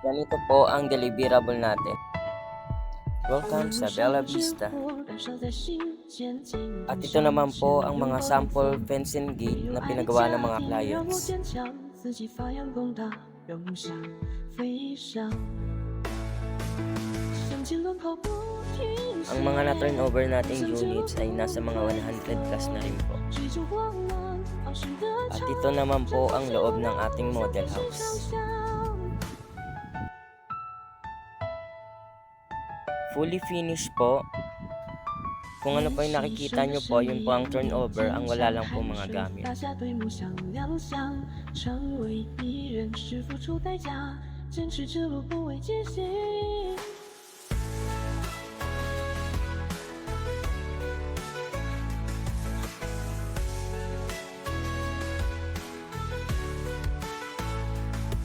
Ganito po ang deliverable natin. Welcome sa Bella Vista. At ito naman po ang mga sample fencing gate na pinagawa ng mga clients. Ang mga na-turnover nating units ay nasa mga 100 plus na rin po. At ito naman po ang loob ng ating model house. Fully finished po. Kung ano po yung nakikita nyo po, yun po ang turnover, ang wala lang po mga gamit.